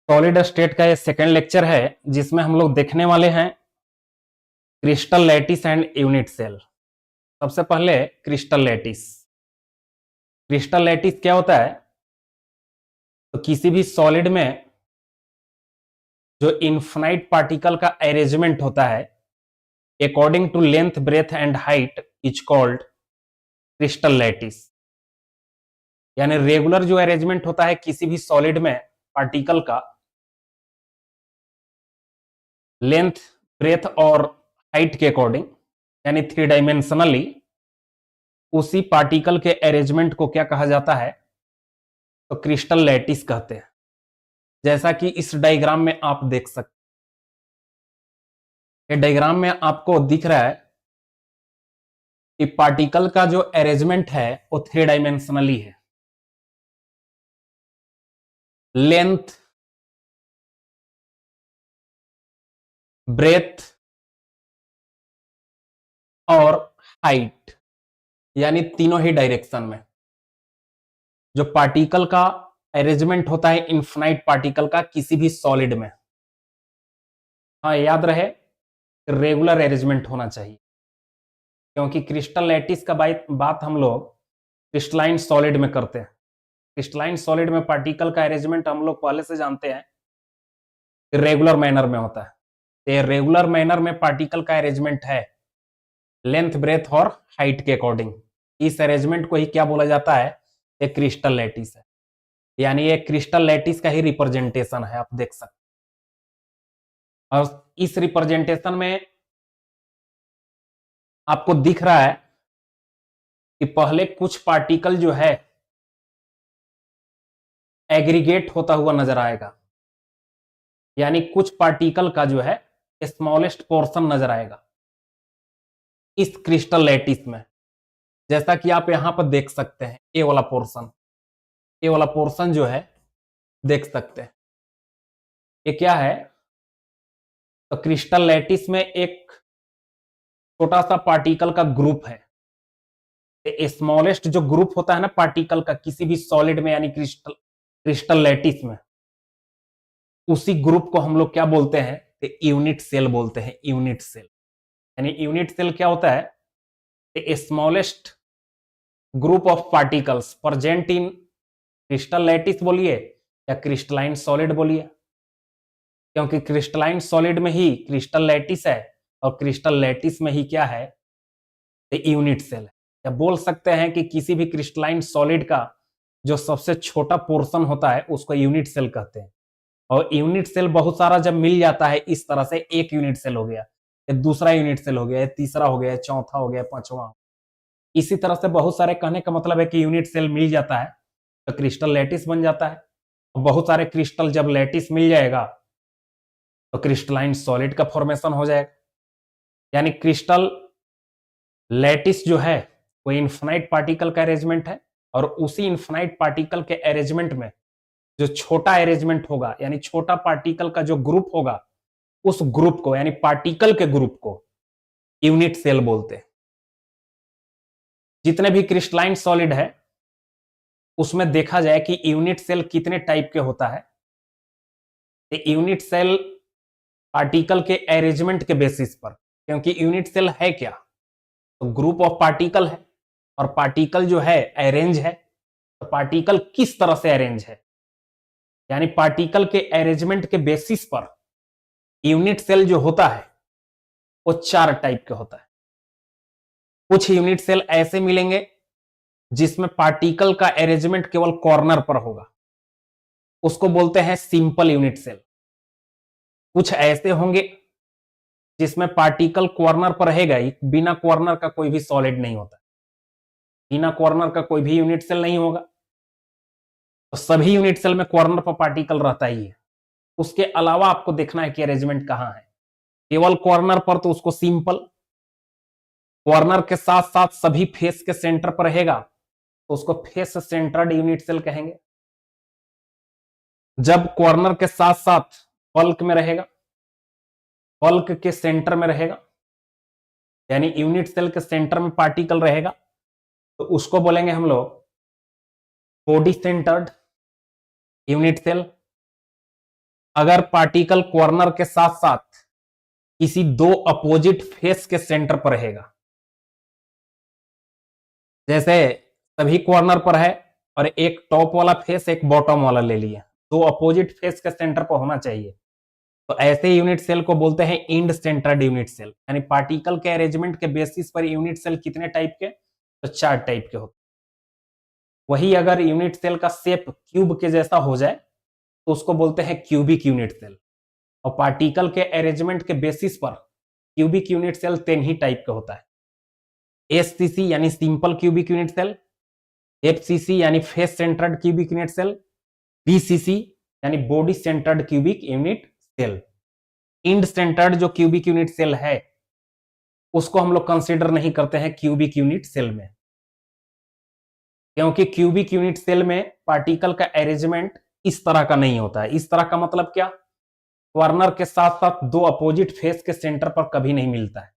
Solid state का ये second lecture है जिसमें हम लोग देखने वाले हैं crystal lattice and unit cell. सबसे पहले क्रिस्टल लैटिस क्या होता है? तो किसी भी सॉलिड में जो इनफाइनाइट पार्टिकल का अरेंजमेंट होता है according to length breadth and height is called crystal lattice. यानी रेगुलर जो अरेंजमेंट होता है किसी भी सॉलिड में पार्टिकल का लेंथ ब्रेथ और हाइट के अकॉर्डिंग यानी थ्री डायमेंशनली उसी पार्टिकल के अरेंजमेंट को क्या कहा जाता है? तो क्रिस्टल लैटिस कहते हैं। जैसा कि इस डायग्राम में आप देख सकते हैं, डायग्राम में आपको दिख रहा है कि पार्टिकल का जो अरेंजमेंट है वो थ्री डायमेंशनली है। लेंथ, ब्रेथ और हाइट यानी तीनों ही डायरेक्शन में जो पार्टिकल का अरेंजमेंट होता है इनफाइनाइट पार्टिकल का किसी भी सॉलिड में, हाँ याद रहे रेगुलर अरेंजमेंट होना चाहिए, क्योंकि क्रिस्टल लैटिस का बात हम लोग क्रिस्टलाइन सॉलिड में करते हैं। क्रिस्टलाइन सॉलिड में पार्टिकल का अरेंजमेंट हम लोग पहले से जानते हैं रेगुलर मैनर में होता है। ये रेगुलर मैनर में पार्टिकल का अरेंजमेंट है लेंथ ब्रेथ और हाइट के अकॉर्डिंग। इस अरेंजमेंट को ही क्या बोला जाता है? एक क्रिस्टल लैटिस है। यानी ये क्रिस्टल लैटिस का ही रिप्रेजेंटेशन है, आप देख सकते हैं। और इस रिप्रेजेंटेशन में आपको दिख रहा है कि पहले कुछ पार्टिकल जो है एग्रीगेट होता हुआ नजर आएगा, यानी कुछ पार्टिकल का जो है स्मॉलेस्ट पोर्शन नजर आएगा इस क्रिस्टल लैटिस में। जैसा कि आप यहां पर देख सकते हैं ये वाला पोर्शन जो है देख सकते हैं ये क्या है? तो क्रिस्टल लैटिस में एक छोटा सा पार्टिकल का ग्रुप है। स्मॉलेस्ट जो ग्रुप होता है ना पार्टिकल का किसी भी सॉलिड में यानी क्रिस्टल लैटिस में, उसी ग्रुप को हम लोग क्या बोलते हैं? यूनिट सेल बोलते हैं। यूनिट सेल यानी यूनिट सेल क्या होता है? Smallest group of particles present in crystal lattice बोलिए या क्रिस्टलाइन सॉलिड बोलिए, क्योंकि क्रिस्टलाइन सॉलिड में ही क्रिस्टल लैटिस है और क्रिस्टल लैटिस में ही क्या है? यूनिट सेल है। या बोल सकते हैं कि किसी भी क्रिस्टलाइन सॉलिड का जो सबसे छोटा पोर्शन होता है उसको यूनिट सेल कहते हैं। और यूनिट सेल बहुत सारा जब मिल जाता है इस तरह से, एक यूनिट सेल हो गया, ये दूसरा यूनिट सेल हो गया, ये तीसरा हो गया, चौथा हो गया, पांचवा, इसी तरह से बहुत सारे, कहने का मतलब है कि यूनिट सेल मिल जाता है तो क्रिस्टल लैटिस बन जाता है। बहुत सारे क्रिस्टल जब लैटिस मिल जाएगा तो क्रिस्टलाइन सॉलिड का फॉर्मेशन हो जाएगा। यानी क्रिस्टल लैटिस जो है वो इनफाइनाइट पार्टिकल का अरेंजमेंट है और उसी इनफाइनाइट पार्टिकल के अरेंजमेंट में जो छोटा अरेंजमेंट होगा यानी छोटा पार्टिकल का जो ग्रुप होगा उस ग्रुप को यानी पार्टिकल के ग्रुप को यूनिट सेल बोलते हैं। जितने भी क्रिस्टलाइन सॉलिड है उसमें देखा जाए कि यूनिट सेल कितने टाइप के होता है। यूनिट सेल पार्टिकल के अरेंजमेंट के बेसिस पर, क्योंकि यूनिट सेल है क्या? तो ग्रुप ऑफ पार्टिकल है और पार्टिकल जो है अरेंज है। तो पार्टिकल किस तरह से अरेंज है यानी पार्टिकल के अरेंजमेंट के बेसिस पर यूनिट सेल जो होता है वो चार टाइप के होता है। कुछ यूनिट सेल ऐसे मिलेंगे जिसमें पार्टिकल का अरेंजमेंट केवल कॉर्नर पर होगा, उसको बोलते हैं सिंपल यूनिट सेल। कुछ ऐसे होंगे जिसमें पार्टिकल कॉर्नर पर रहेगा ही, बिना कॉर्नर का कोई भी सॉलिड नहीं होता, बिना कॉर्नर का कोई भी यूनिट सेल नहीं होगा। तो सभी यूनिट सेल में कॉर्नर पर पार्टिकल रहता ही है। उसके अलावा आपको देखना है कि अरेंजमेंट कहां है। केवल कॉर्नर पर तो उसको सिंपल, कॉर्नर के साथ साथ सभी फेस के सेंटर पर रहेगा तो उसको फेस सेंटर्ड यूनिट सेल कहेंगे। जब कॉर्नर के साथ साथ बल्क में रहेगा, बल्क के सेंटर में रहेगा यानी यूनिट सेल के सेंटर में पार्टिकल रहेगा तो उसको बोलेंगे हम लोग बॉडी सेंटर्ड यूनिट सेल। अगर पार्टिकल कॉर्नर के साथ साथ किसी दो अपोजिट फेस के सेंटर पर रहेगा, जैसे सभी कॉर्नर पर है और एक टॉप वाला फेस एक बॉटम वाला ले लिया, दो अपोजिट फेस के सेंटर पर होना चाहिए, तो ऐसे यूनिट सेल को बोलते हैं इंड सेंटर्ड यूनिट सेल। यानी पार्टिकल के अरेंजमेंट के बेसिस पर यूनिट सेल कितने टाइप के, तो 4 टाइप के होते हैं। वही अगर यूनिट सेल का शेप क्यूब के जैसा हो जाए तो उसको बोलते हैं क्यूबिक यूनिट सेल। और पार्टिकल के अरेंजमेंट के बेसिस पर क्यूबिक यूनिट सेल 3 ही टाइप का होता है, एससीसी यानी simple cubic unit cell, FCC यानी face centred cubic unit cell, BCC यानी body centred cubic unit cell. End centred जो क्यूबिक यूनिट सेल है उसको हम लोग कंसीडर नहीं करते हैं क्यूबिक यूनिट सेल में, क्योंकि क्यूबिक यूनिट सेल में पार्टिकल का अरेंजमेंट इस तरह का नहीं होता है। इस तरह का मतलब क्या, कॉर्नर के साथ साथ दो अपोजिट फेस के सेंटर पर कभी नहीं मिलता है।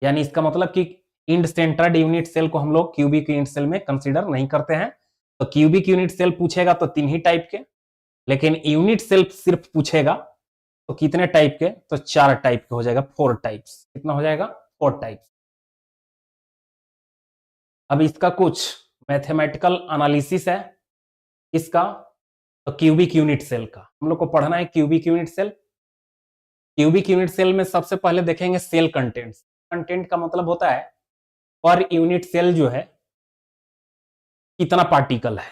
यानी इसका मतलब कि इंड सेंटर्ड यूनिट सेल को हम लोग क्यूबिक यूनिट सेल में कंसीडर नहीं करते हैं। तो क्यूबिक यूनिट सेल पूछेगा तो 3 ही टाइप के, लेकिन यूनिट सेल सिर्फ पूछेगा तो कितने टाइप के, तो 4 टाइप के हो जाएगा, 4 टाइप्स। कितना हो जाएगा, 4 टाइप्स। अब इसका कुछ मैथमेटिकल एनालिसिस है, इसका तो क्यूबिक यूनिट सेल का हम लोग को पढ़ना है। Cubic unit cell, cubic unit cell में सबसे पहले देखेंगे सेल कंटेंट्स। कंटेंट का मतलब होता है पर यूनिट सेल जो है कितना पार्टिकल है,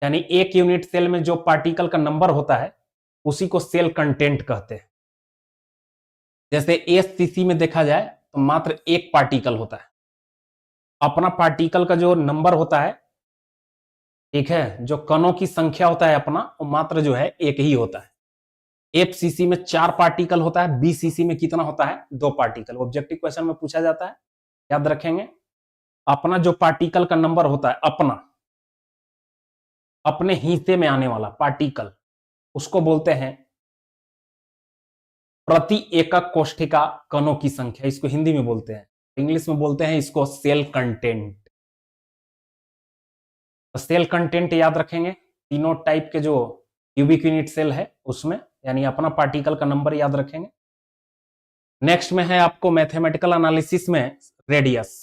यानी एक यूनिट सेल में जो पार्टिकल का नंबर होता है उसी को सेल कंटेंट कहते हैं। जैसे एससीसी में देखा जाए तो मात्र एक पार्टिकल होता है, अपना पार्टिकल का जो नंबर होता है, ठीक है, जो कणों की संख्या होता है अपना, वो मात्र जो है एक ही होता है। एफसीसी में 4 पार्टिकल होता है, बीसीसी में कितना होता है, 2 पार्टिकल। ऑब्जेक्टिव क्वेश्चन में पूछा जाता है, याद रखेंगे। अपना जो पार्टिकल का नंबर होता है, अपने हिस्से में आने वाला पार्टिकल, उसको बोलते हैं प्रति एकक कोष्ठिका कणों की संख्या। इसको हिंदी में बोलते हैं, इंग्लिश में बोलते हैं इसको सेल कंटेंट। तो सेल कंटेंट याद रखेंगे तीनों टाइप के जो क्यूबिक यूनिट सेल है उसमें, यानी अपना पार्टिकल का नंबर याद रखेंगे। नेक्स्ट में है आपको मैथमेटिकल एनालिसिस में रेडियस।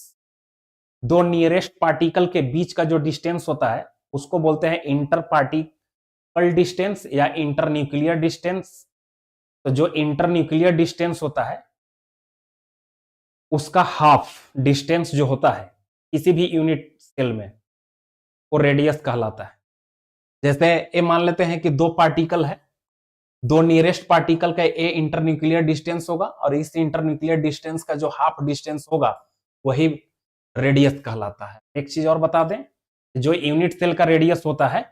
दो नियरेस्ट पार्टिकल के बीच का जो डिस्टेंस होता है उसको बोलते हैं इंटर पार्टिकल डिस्टेंस या इंटर न्यूक्लियर डिस्टेंस। तो जो इंटर न्यूक्लियर डिस्टेंस होता है उसका हाफ डिस्टेंस जो होता है किसी भी यूनिट सेल में, वो रेडियस कहलाता है। जैसे ये मान लेते हैं कि 2 पार्टिकल है, दो नियरेस्ट पार्टिकल का ए इंटर न्यूक्लियर डिस्टेंस होगा और इस इंटर न्यूक्लियर डिस्टेंस का जो हाफ डिस्टेंस होगा वही रेडियस कहलाता है। एक चीज और बता दें, जो यूनिट सेल का रेडियस होता है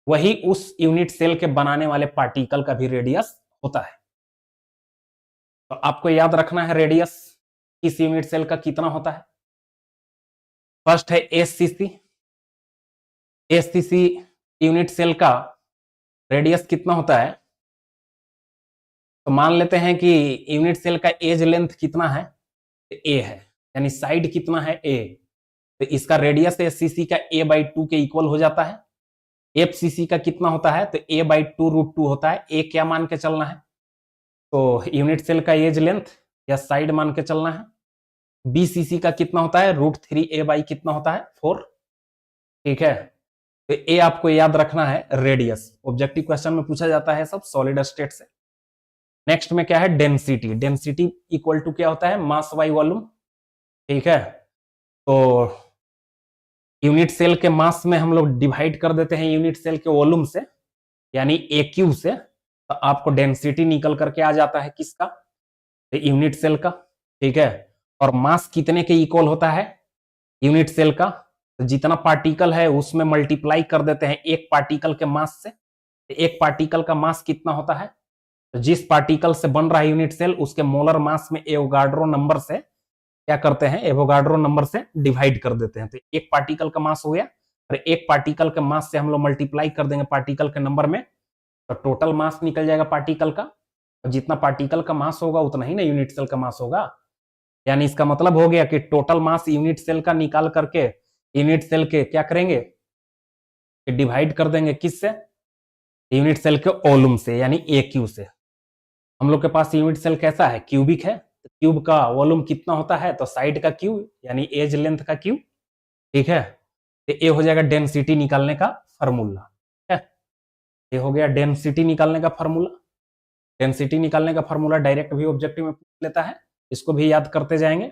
वही उस यूनिट सेल के बनाने वाले पार्टिकल का भी रेडियस होता है। तो आपको याद रखना है रेडियस किस यूनिट सेल का कितना होता है। फर्स्ट है एससीसी। एससीसी यूनिट सेल का रेडियस कितना होता है, तो मान लेते हैं कि यूनिट सेल का एज लेंथ कितना है, ए है, यानी साइड कितना है, ए, तो इसका रेडियस एससीसी का a/2 के इक्वल हो जाता है। एफसीसी का कितना होता है, तो a/2√2 होता है। ए क्या मान के चलना है, तो यूनिट सेल का एज लेंथ या साइड मान के चलना है। बीसीसी का कितना होता है, √3a/ कितना होता है, 4, ठीक है। तो ए आपको याद रखना है रेडियस, ऑब्जेक्टिव क्वेश्चन में पूछा जाता है सब सॉलिड स्टेट से। नेक्स्ट में क्या है, डेंसिटी। डेंसिटी इक्वल टू क्या होता है, मास बाई वॉल्यूम, ठीक है। तो यूनिट सेल के मास में हम लोग डिवाइड कर देते हैं यूनिट सेल के वॉल्यूम से, यानी AQ से, तो आपको डेंसिटी निकल करके आ जाता है किसका, तो यूनिट सेल का, ठीक है। और मास कितने के इक्वल होता है यूनिट सेल का, तो जितना पार्टिकल है उसमें मल्टीप्लाई कर देते हैं एक पार्टिकल के मास से। एक पार्टिकल का मास कितना होता है, तो जिस पार्टिकल से बन रहा है यूनिट सेल उसके मोलर मास में एवोगाड्रो नंबर से क्या करते हैं, एवोगाड्रो नंबर से डिवाइड कर देते हैं। तो एक पार्टिकल का मास हो गया और एक पार्टिकल के मास से हम लोग मल्टीप्लाई कर देंगे पार्टिकल के नंबर में, तो टोटल मास निकल जाएगा पार्टिकल का। और जितना पार्टिकल का मास होगा उतना ही ना यूनिट सेल का मास होगा। यानी इसका मतलब हो गया कि टोटल मास यूनिट सेल का निकाल करके यूनिट सेल के क्या करेंगे, डिवाइड कर देंगे किससे, यूनिट सेल के वॉल्यूम से यानी ए क्यू से। हम लोग के पास यूनिट सेल कैसा है, क्यूबिक है, तो क्यूब का वॉल्यूम कितना होता है, तो साइड का क्यूब यानी एज लेंथ का क्यूब, ठीक है। तो ये हो जाएगा डेंसिटी निकालने का फॉर्मूला, ठीक है। ये हो गया डेंसिटी निकालने का फॉर्मूला। डेंसिटी निकालने का फॉर्मूला डायरेक्ट भी ऑब्जेक्टिव में पूछ लेता है, इसको भी याद करते जाएंगे।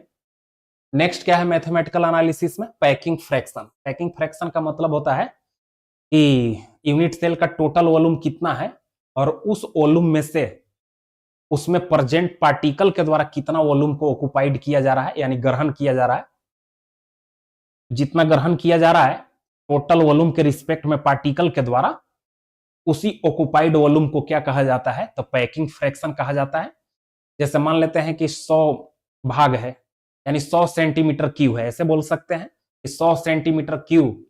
नेक्स्ट क्या है मैथमेटिकल एनालिसिस में, पैकिंग फ्रैक्शन। पैकिंग फ्रैक्शन का मतलब होता है कि यूनिट सेल का टोटल वॉल्यूम कितना है और उस वॉल्यूम में से उसमें प्रेजेंट पार्टिकल के द्वारा कितना वॉल्यूम को ऑक्युपाइड किया जा रहा है, यानी ग्रहण किया जा रहा है। जितना ग्रहण किया जा रहा है टोटल वॉल्यूम के रिस्पेक्ट में पार्टिकल के द्वारा, उसी ऑक्युपाइड वॉल्यूम को क्या कहा जाता है, तो पैकिंग फ्रैक्शन कहा जाता है। जैसे मान लेते हैं कि 100 भाग है यानी 100 सेंटीमीटर क्यूब है, ऐसे बोल सकते हैं कि 100 सेंटीमीटर क्यूब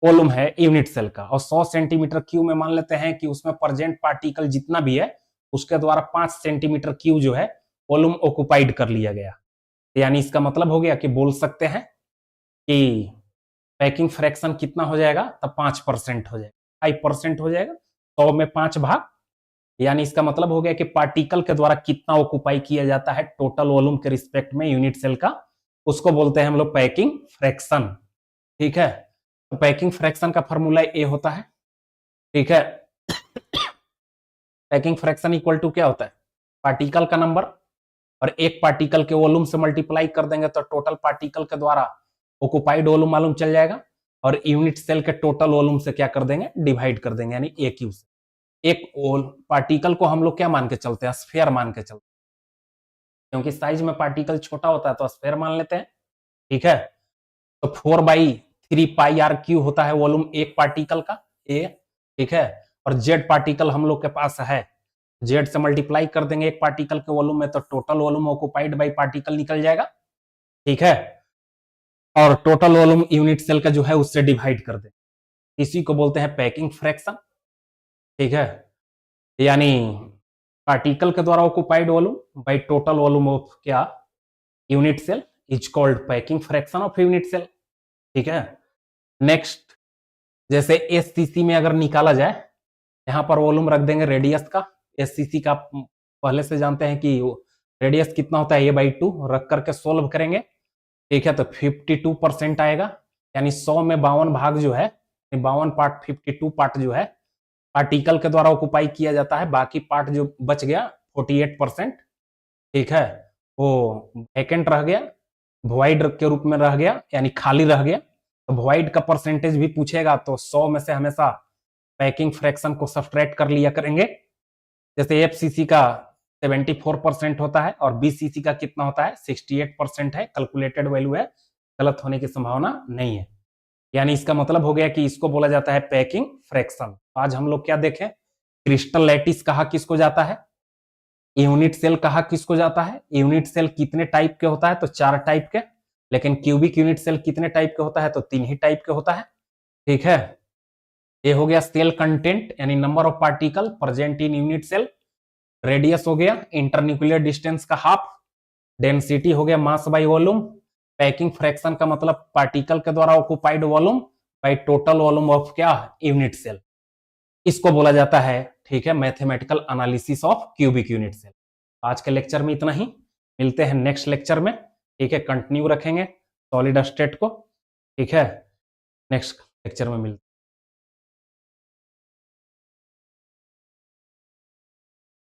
वॉल्यूम है यूनिट सेल का, और 100 सेंटीमीटर क्यूब में मान लेते हैं कि उसमें प्रेजेंट पार्टिकल जितना भी है उसके द्वारा 5 सेंटीमीटर क्यूब जो है वॉल्यूम ऑक्युपाइड कर लिया गया। यानी इसका मतलब हो गया कि बोल सकते हैं कि पैकिंग फ्रैक्शन कितना हो जाएगा, तब 5% हो जाएगा, 5% हो जाएगा, 100 में 5 भाग। यानी इसका मतलब हो गया कि पार्टिकल के द्वारा कितना ऑक्युपाई किया जाता है टोटल वॉल्यूम के रिस्पेक्ट में यूनिट सेल का, उसको बोलते हैं हम लोग पैकिंग फ्रैक्शन, ठीक है। तो पैकिंग फ्रैक्शन का फॉर्मूला ए होता है, ठीक है। पैकिंग फ्रैक्शन इक्वल टू क्या होता है, पार्टिकल का नंबर और एक पार्टिकल के वॉल्यूम से मल्टीप्लाई कर देंगे तो टोटल पार्टिकल के द्वारा ऑक्युपाइड वॉल्यूम मालूम चल जाएगा, और यूनिट सेल के टोटल वॉल्यूम से क्या कर देंगे, डिवाइड कर देंगे, यानी ए क्यू से। एक पार्टिकल को हम लोग क्या मान के चलते हैं, स्फीयर मान के चलते हैं, क्योंकि साइज में पार्टिकल छोटा होता है तो स्फीयर मान लेते हैं, ठीक है। तो 4/3πr³ होता है वॉल्यूम एक पार्टिकल का, ए, ठीक है। और जेड पार्टिकल हम लोग के पास है, जेड से मल्टीप्लाई कर देंगे एक पार्टिकल के वॉल्यूम में तो total volume occupied by particle निकल जाएगा, ठीक है। और टोटल वॉल्यूम यूनिट सेल का जो है उससे डिवाइड कर दे, इसी को बोलते हैं पैकिंग फ्रैक्शन, ठीक है। यानी पार्टिकल के द्वारा occupied volume by total volume of क्या, unit cell, is called packing fraction of unit cell, ठीक है। नेक्स्ट, जैसे एससीसी में अगर निकाला जाए, यहां पर वॉल्यूम रख देंगे रेडियस का, एससीसी का पहले से जानते हैं कि रेडियस कितना होता है a/2, रख करके सोल्व करेंगे, ठीक है। तो 52% आएगा, यानी 100 में 52 भाग जो है, 52 पार्ट, 52 पार्ट जो है पार्टिकल के द्वारा ऑक्युपाई किया जाता है, बाकी पार्ट जो बच गया 48%, ठीक है, वो वैकेंट रह गया, वॉइड के रूप में रह गया, यानी खाली रह गया। तो वॉइड का परसेंटेज भी पूछेगा तो 100 में से हमेशा पैकिंग फ्रैक्शन को सब्ट्रैक्ट कर लिया करेंगे। जैसे एफसीसी का 74% होता है और बीसीसी का कितना होता है, 68% है, कैलकुलेटेड वैल्यू है, गलत होने की संभावना नहीं है। यानी इसका मतलब हो गया कि इसको बोला जाता है पैकिंग फ्रैक्शन। आज हम लोग क्या देखें, क्रिस्टल लैटिस कहा किसको जाता है, यूनिट सेल कहा किसको जाता है। यूनिट सेल कितने टाइप के होता है, तो 4 टाइप के, लेकिन क्यूबिक यूनिट सेल कितने टाइप के होता है, तो 3 ही टाइप के होता है, ठीक है। ये हो गया सेल कंटेंट यानी number of particle present in unit cell, radius हो गया इंटरन्यूक्लियर डिस्टेंस का हाफ, डेंसिटी हो गया mass by volume, packing fraction का मतलब पार्टिकल के द्वारा occupied volume by total volume of क्या, यूनिट सेल, इसको बोला जाता है, ठीक है, mathematical analysis of cubic unit cell. आज के लेक्चर में इतना ही, मिलते हैं नेक्स्ट लेक्चर में, ठीक है, कंटिन्यू रखेंगे सॉलिड स्टेट को, ठीक है, नेक्स्ट लेक्चर में मिलते हैं।